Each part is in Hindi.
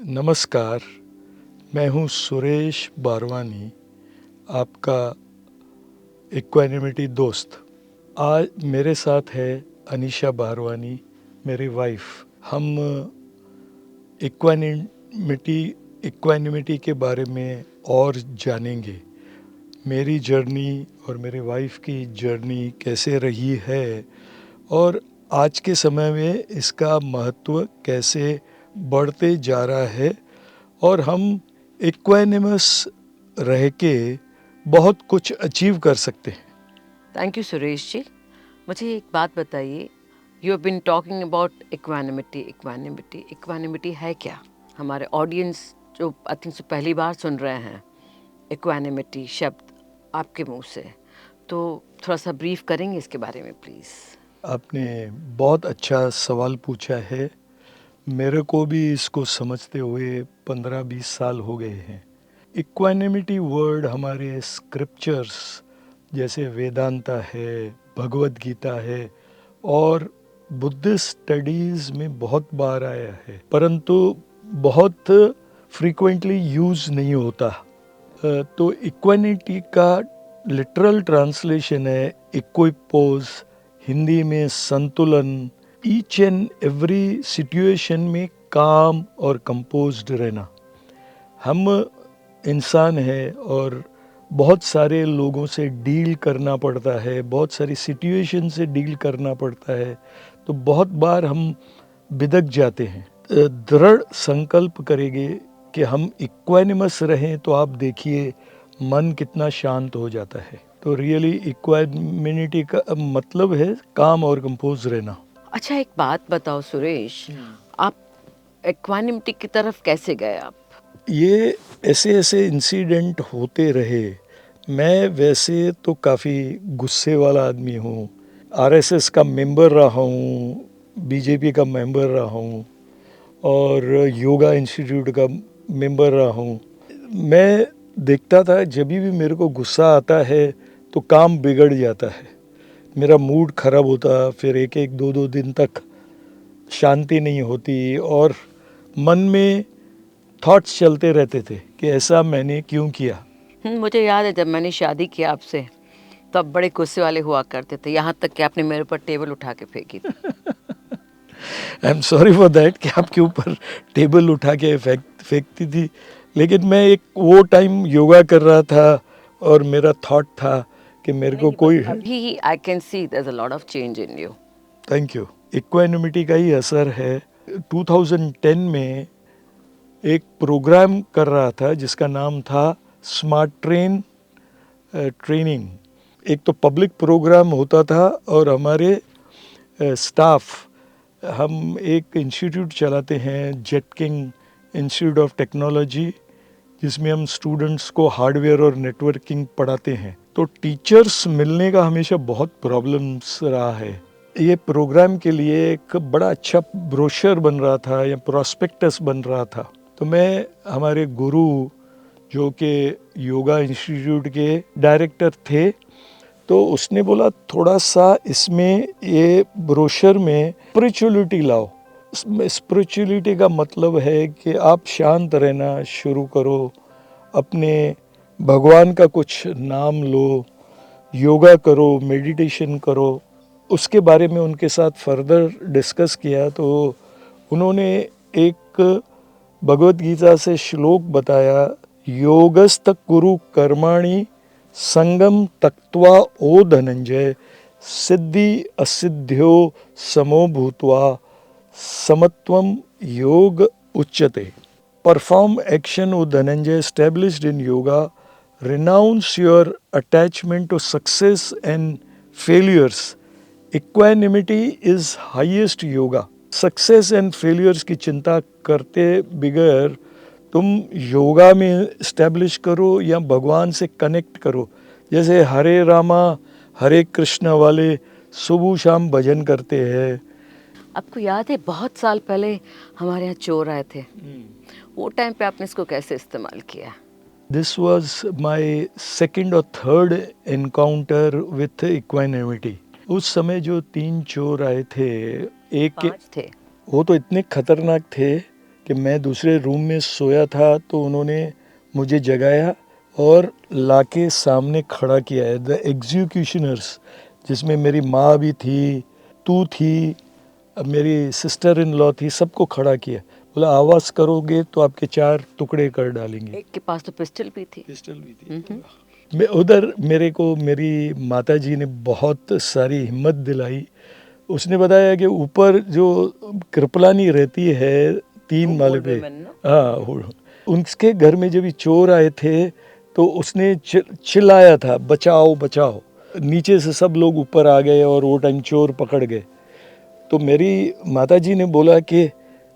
नमस्कार, मैं हूँ सुरेश बारवानी, आपका इक्वानिमिटी दोस्त। आज मेरे साथ है अनीशा बारवानी, मेरी वाइफ। हम इक्वानिमिटी इक्वानिमिटी के बारे में और जानेंगे। मेरी जर्नी और मेरी वाइफ की जर्नी कैसे रही है और आज के समय में इसका महत्व कैसे बढ़ते जा रहा है और हम इक्वानिमस रह के बहुत कुछ अचीव कर सकते हैं। Thank you Suresh ji. मुझे एक बात बताइए, you have been talking about equanimity. Equanimity है क्या? हमारे ऑडियंस जो आई थिंक से पहली बार सुन रहे हैं इक्वानिमिटी शब्द आपके मुंह से, तो थोड़ा सा ब्रीफ करेंगे इसके बारे में प्लीज़। आपने बहुत अच्छा सवाल पूछा है। मेरे को भी इसको समझते हुए 15-20 साल हो गए हैं। इक्वानिमिटी वर्ड हमारे स्क्रिप्चर्स जैसे वेदांता है, भगवत गीता है और बुद्धिस्ट स्टडीज़ में बहुत बार आया है, परंतु बहुत फ्रीक्वेंटली यूज़ नहीं होता। तो इक्वानिटी का लिटरल ट्रांसलेशन है इक्विपोज, हिंदी में संतुलन। ईच एंड एवरी सिचुएशन में काम और कंपोज्ड रहना। हम इंसान हैं और बहुत सारे लोगों से डील करना पड़ता है, बहुत सारी सिचुएशन से डील करना पड़ता है, तो बहुत बार हम बिदक जाते हैं। दृढ़ संकल्प करेंगे कि हम इक्वानिमस रहें तो आप देखिए मन कितना शांत हो जाता है। तो रियली इक्वानिमिटी का मतलब है काम और कंपोज रहना। अच्छा, एक बात बताओ सुरेश, आप इक्वानिमिटी की तरफ कैसे गए आप? ये ऐसे ऐसे इंसिडेंट होते रहे। मैं वैसे तो काफ़ी गुस्से वाला आदमी हूँ, आरएसएस का मेंबर रहा हूँ, बीजेपी का मेंबर रहा हूँ और योगा इंस्टीट्यूट का मेंबर रहा हूँ। मैं देखता था जब भी मेरे को गुस्सा आता है तो काम बिगड़ जाता है, मेरा मूड ख़राब होता, फिर एक एक दो दो दिन तक शांति नहीं होती और मन में थॉट्स चलते रहते थे कि ऐसा मैंने क्यों किया। मुझे याद है जब मैंने शादी किया आपसे, तो आप बड़े गुस्से वाले हुआ करते थे, यहाँ तक कि आपने मेरे ऊपर टेबल उठा के फेंकी थी। I am sorry for that कि आपके ऊपर टेबल उठा के फेंकती थी, लेकिन मैं एक वो टाइम योगा कर रहा था और मेरा थॉट था कि मेरे को कोई। अभी I can see there is a lot of change in you. Thank you. Equanimity का ही असर है। 2010 में एक प्रोग्राम कर रहा था जिसका नाम था स्मार्ट ट्रेनिंग। एक तो पब्लिक प्रोग्राम होता था और हमारे स्टाफ, हम एक इंस्टीट्यूट चलाते हैं jet king institute of technology, जिसमें हम स्टूडेंट्स को हार्डवेयर और नेटवर्किंग पढ़ाते हैं। तो टीचर्स मिलने का हमेशा बहुत प्रॉब्लम्स रहा है। ये प्रोग्राम के लिए एक बड़ा अच्छा ब्रोशर बन रहा था या प्रोस्पेक्टस बन रहा था। तो मैं हमारे गुरु जो कि योगा इंस्टीट्यूट के डायरेक्टर थे, तो उसने बोला थोड़ा सा इसमें ये ब्रोशर में स्पिरिचुअलिटी लाओ। स्पिरिचुअलिटी का मतलब है कि आप शांत रहना शुरू करो, अपने भगवान का कुछ नाम लो, योगा करो, मेडिटेशन करो। उसके बारे में उनके साथ फर्दर डिस्कस किया तो उन्होंने एक भगवत गीता से श्लोक बताया, योगस्त कुरु कर्माणि संगम तक्त्वा ओ धनंजय सिद्धि असिद्ध्यो समो भूत्वा समत्वम योग उच्यते। Perform action, O Dhananjay, established in yoga. Renounce your attachment to success and failures. Equanimity is highest yoga. Success and failures की चिंता करते बगैर तुम योगा में इस्टेब्लिश करो या भगवान से कनेक्ट करो। जैसे हरे रामा हरे कृष्ण वाले सुबह शाम भजन करते हैं। आपको याद है बहुत साल पहले हमारे यहाँ चोर आए थे, वो टाइम पे आपने इसको कैसे इस्तेमाल किया? This was my second or third encounter with equanimity. उस समय जो 3 चोर आए थे, एक के 5 थे। वो तो इतने खतरनाक थे कि मैं दूसरे रूम में सोया था तो उन्होंने मुझे जगाया और लाके सामने खड़ा किया है। द एग्जीक्यूशनर्स, जिसमें मेरी माँ भी थी, तू थी, मेरी सिस्टर इन लॉ थी, सबको खड़ा किया। बोला आवाज़ करोगे तो आपके 4 टुकड़े कर डालेंगे। एक के पास तो पिस्टल भी थी। पिस्टल भी थी। मैं उधर, मेरे को मेरी माता जी ने बहुत सारी हिम्मत दिलाई। उसने बताया कि ऊपर जो कृपलानी रहती है 3 माले पे, हाँ, उनके घर में जब ये चोर आए थे तो उसने चिल्लाया था बचाओ बचाओ। नीचे से सब लोग ऊपर आ गए और वो टाइम चोर पकड़ गए। तो मेरी माताजी ने बोला कि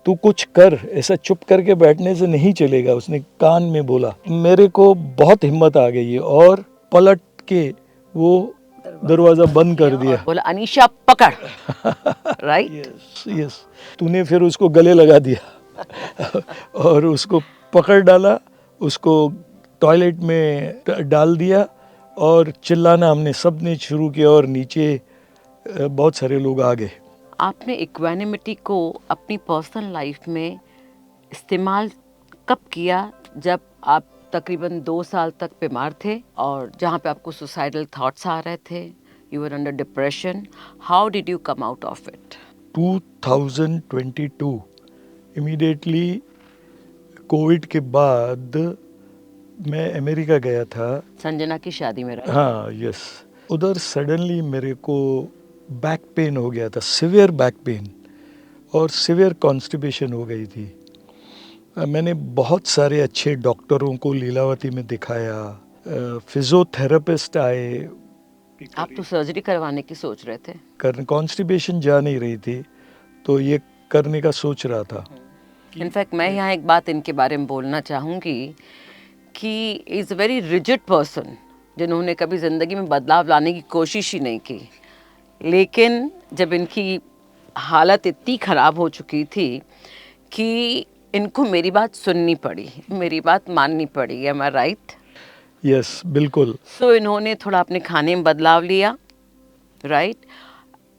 तू कुछ कर, ऐसा चुप करके बैठने से नहीं चलेगा। उसने कान में बोला। मेरे को बहुत हिम्मत आ गई और पलट के वो दरवाजा बंद कर दिया। बोला अनीशा पकड़, राइट? Yes yes. तूने फिर उसको गले लगा दिया और उसको पकड़ डाला, उसको टॉयलेट में डाल दिया और चिल्लाना हमने सब ने शुरू किया और नीचे बहुत सारे लोग आ गए। आपने इक्वानिमिटी को अपनी पर्सनल लाइफ में इस्तेमाल कब किया? जब आप तकरीबन 2 साल तक बीमार थे और जहाँ पे आपको सुसाइडल थॉट्स आ रहे थे, you were under depression, how did you come out of it? 2022 immediately Covid के बाद मैं अमेरिका गया था। संजना की शादी में, राइट? हाँ, यस। उधर सडनली मेरे को बैक पेन हो गया था, सिवियर बैक पेन, और सिवियर कॉन्स्टिपेशन हो गई थी। मैंने बहुत सारे अच्छे डॉक्टरों को लीलावती में दिखाया, फिजियोथेरेपिस्ट आए। आप तो सर्जरी करवाने की सोच रहे थे। कॉन्स्टिपेशन जा नहीं रही थी तो ये करने का सोच रहा था। इनफैक्ट मैं यहाँ एक बात इनके बारे में बोलना चाहूँगी कि इज़ वेरी रिजिड पर्सन, जिन्होंने कभी ज़िंदगी में बदलाव लाने की कोशिश ही नहीं की। लेकिन जब इनकी हालत इतनी ख़राब हो चुकी थी कि इनको मेरी बात सुननी पड़ी, मेरी बात माननी पड़ी। एम आई राइट? यस, बिल्कुल। सो इन्होंने थोड़ा अपने खाने में बदलाव लिया, राइट?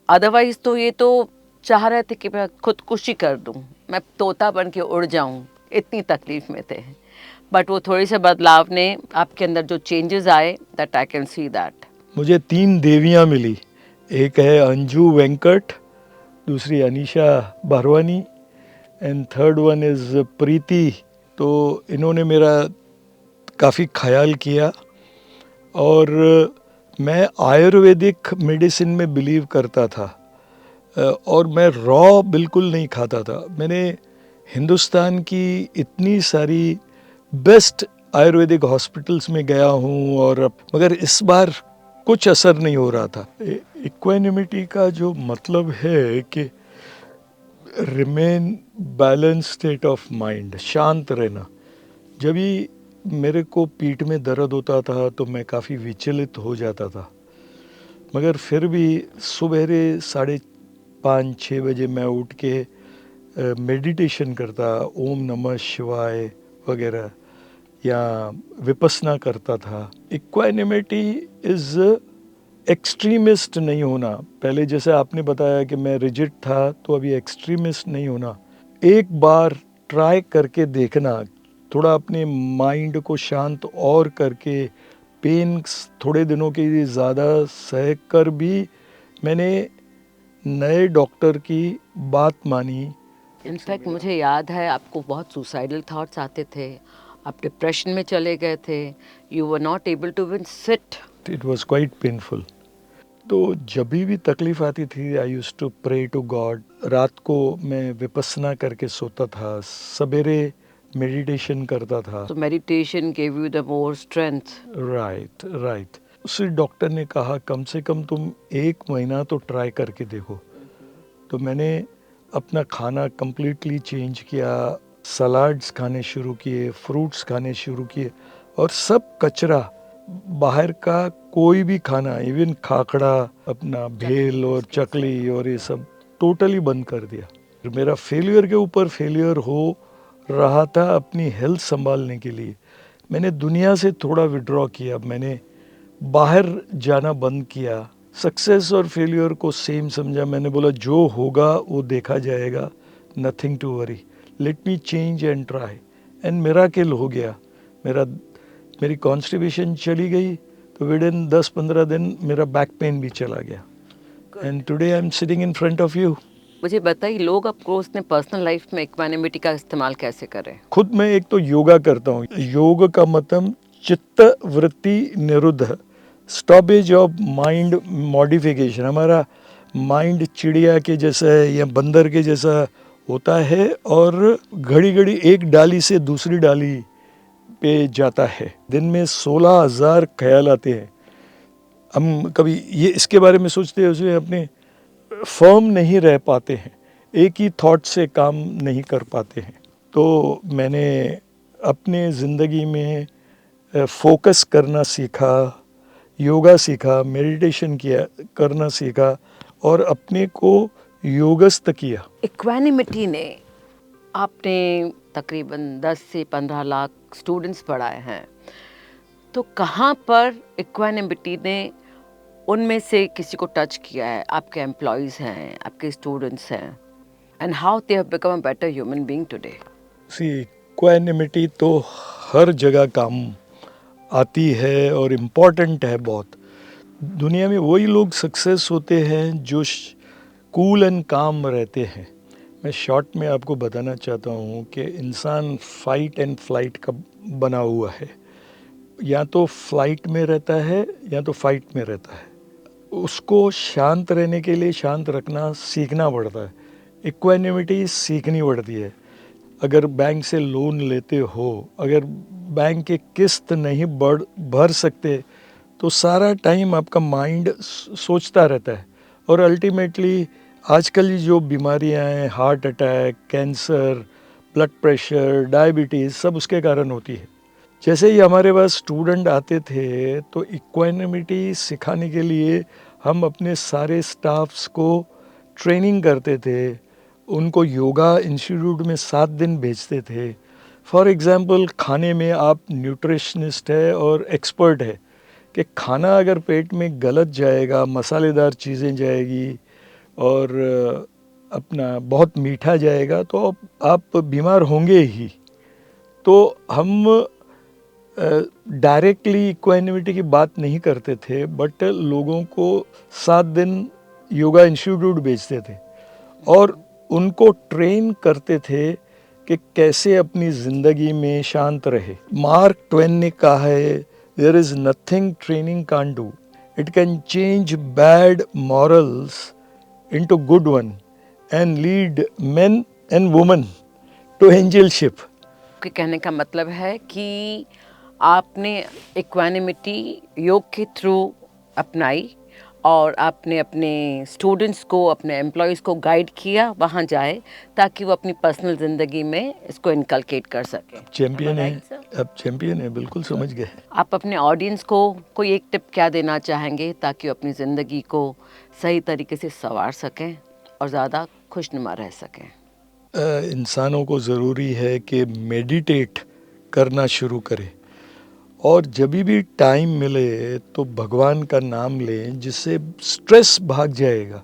अदरवाइज़ तो ये तो चाह रहे थे कि मैं खुदकुशी कर दूं, मैं तोता बन के उड़ जाऊं, इतनी तकलीफ में थे। बट वो थोड़ी से बदलाव ने आपके अंदर जो चेंजेस आए, that I can see that. मुझे 3 देवियाँ मिली। एक है अंजू वेंकट, दूसरी Anisha Barwani and third one is Preeti. तो इन्होंने मेरा काफ़ी ख्याल किया और मैं आयुर्वेदिक मेडिसिन में बिलीव करता था और मैं रॉ बिल्कुल नहीं खाता था। मैंने हिंदुस्तान की इतनी सारी बेस्ट आयुर्वेदिक हॉस्पिटल्स में गया हूँ और मगर इस बार कुछ असर नहीं हो रहा था। इक्वानिमिटी का जो मतलब है कि remain balance state of mind, शांत रहना। जब भी मेरे को पीठ में दर्द होता था तो मैं काफ़ी विचलित हो जाता था, मगर फिर भी सुबह 5:30-6 बजे मैं उठ के मेडिटेशन करता, ओम नमः शिवाय वगैरह, या विपस्सना करता था। इक्वानिमिटी इज़ एक्सट्रीमिस्ट नहीं होना। पहले जैसे आपने बताया कि मैं रिजिड था, तो अभी एक्सट्रीमिस्ट नहीं होना। एक बार ट्राई करके देखना, थोड़ा अपने माइंड को शांत और करके, पेन थोड़े दिनों के लिए ज़्यादा सह कर भी मैंने नए डॉक्टर की बात मानी। इनफैक्ट मुझे याद है आपको बहुत सुसाइडल थॉट्स आते थे, आप डिप्रेशन में चले गए थे, you were not able to even sit. It was quite painful. तो जब भी तकलीफ आती थी I used to pray to God. रात को मैं विपस्सना करके सोता था, सवेरे मेडिटेशन करता था। So meditation gave you the more strength. Right right. उसी डॉक्टर ने कहा कम से कम तुम 1 महीना तो ट्राई करके देखो। तो मैंने अपना खाना कम्प्लीटली चेंज किया, सलाड्स खाने शुरू किए, फ्रूट्स खाने शुरू किए और सब कचरा, बाहर का कोई भी खाना, इवन खाखड़ा, अपना भेल और चकली और ये सब टोटली बंद कर दिया। मेरा फेलियर के ऊपर फेलियर हो रहा था अपनी हेल्थ संभालने के लिए। मैंने दुनिया से थोड़ा विड्रॉ किया, मैंने बाहर जाना बंद किया। सक्सेस और फेलियर को सेम समझा। मैंने बोला जो होगा वो देखा जाएगा, nothing to worry. Let me change and try, and miracle हो गया। मेरी कॉन्स्टिपेशन चली गई, तो विद इन 10-15 दिन मेरा बैक पेन भी चला गया, and today I am sitting in front of you. मुझे बताइए, लोग आपको उसने पर्सनल लाइफ में इक्वानिमिटी का इस्तेमाल कैसे करें? खुद मैं एक तो योगा करता हूँ। योग का मतलब चित्त वृत्ति निरुद्ध, स्टॉपेज ऑफ माइंड मॉडिफिकेशन। हमारा माइंड चिड़िया के जैसा है या बंदर के जैसा होता है, और घड़ी घड़ी एक डाली से दूसरी डाली पे जाता है। दिन में 16,000 ख्याल आते हैं। हम कभी ये इसके बारे में सोचते हैं, उसमें अपने फर्म नहीं रह पाते हैं, एक ही थॉट से काम नहीं कर पाते हैं। तो मैंने अपने ज़िंदगी में फोकस करना सीखा, योगा सीखा, मेडिटेशन किया करना सीखा, और अपने को योगस्थ किया। इक्वानिमिटी ने आपने तकरीबन 10 से 15 लाख स्टूडेंट्स पढ़ाए हैं, तो कहाँ पर इक्वानिमिटी ने उनमें से किसी को टच किया है? आपके एम्प्लॉयज़ हैं, आपके स्टूडेंट्स हैं, and how they have become a better human being today? See equanimity तो हर जगह काम आती है और इम्पॉर्टेंट है बहुत। दुनिया में वही लोग सक्सेस होते हैं जो कूल एंड काम रहते हैं। मैं शॉर्ट में आपको बताना चाहता हूँ कि इंसान फाइट एंड फ्लाइट का बना हुआ है। या तो फ्लाइट में रहता है या तो फाइट में रहता है। उसको शांत रहने के लिए शांत रखना सीखना पड़ता है। इक्वानिमिटी सीखनी पड़ती है। अगर बैंक से लोन लेते हो, अगर बैंक के किस्त नहीं भर सकते, तो सारा टाइम आपका माइंड सोचता रहता है, और अल्टीमेटली आजकल जो बीमारियां हैं, heart attack, cancer, blood pressure, diabetes, सब उसके कारण होती है। जैसे ही हमारे पास स्टूडेंट आते थे, तो इक्वानिमिटी सिखाने के लिए हम अपने सारे स्टाफ्स को ट्रेनिंग करते थे। उनको योगा इंस्टीट्यूट में 7 दिन भेजते थे। फॉर एग्ज़ाम्पल, खाने में आप न्यूट्रिशनिस्ट है और एक्सपर्ट है कि खाना अगर पेट में गलत जाएगा, मसालेदार चीज़ें जाएगी और अपना बहुत मीठा जाएगा, तो आप बीमार होंगे ही। तो हम डायरेक्टली इक्वानिमिटी की बात नहीं करते थे, बट लोगों को 7 दिन योगा इंस्टीट्यूट भेजते थे और उनको ट्रेन करते थे कि कैसे अपनी ज़िंदगी में शांत रहे। मार्क ट्वेन ने कहा है, there is nothing training can do, it can change bad morals into good one and lead men and women to angelship. आपके कहने का मतलब है कि आपने इक्वानिमिटी योग के थ्रू अपनाई और आपने अपने स्टूडेंट्स को, अपने एम्प्लॉयज़ को गाइड किया वहाँ जाए, ताकि वो अपनी पर्सनल ज़िंदगी में इसको इनकलकेट कर सकें। चैम्पियन है, अब चैम्पियन है, बिल्कुल समझ गए। आप अपने ऑडियंस को कोई एक टिप क्या देना चाहेंगे ताकि वो अपनी ज़िंदगी को सही तरीके से संवार सकें और ज़्यादा खुशनुमा रह सकें? इंसानों को ज़रूरी है कि मेडिटेट करना शुरू करें, और जब भी टाइम मिले तो भगवान का नाम लें, जिससे स्ट्रेस भाग जाएगा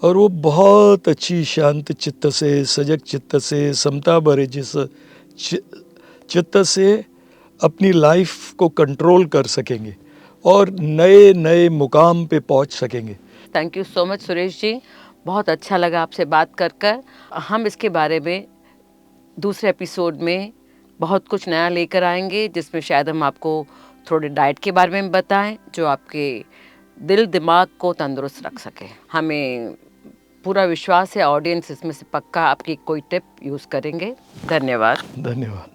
और वो बहुत अच्छी शांत चित्त से, सजग चित्त से, समता भरे चित्त से अपनी लाइफ को कंट्रोल कर सकेंगे और नए नए मुकाम पे पहुंच सकेंगे। Thank you so much Suresh ji, बहुत अच्छा लगा आपसे बात कर। हम इसके बारे में दूसरे एपिसोड में बहुत कुछ नया लेकर आएंगे, जिसमें शायद हम आपको थोड़े डाइट के बारे में बताएं जो आपके दिल दिमाग को तंदुरुस्त रख सके। हमें पूरा विश्वास है ऑडियंस इसमें से पक्का आपकी कोई टिप यूज़ करेंगे। धन्यवाद। धन्यवाद।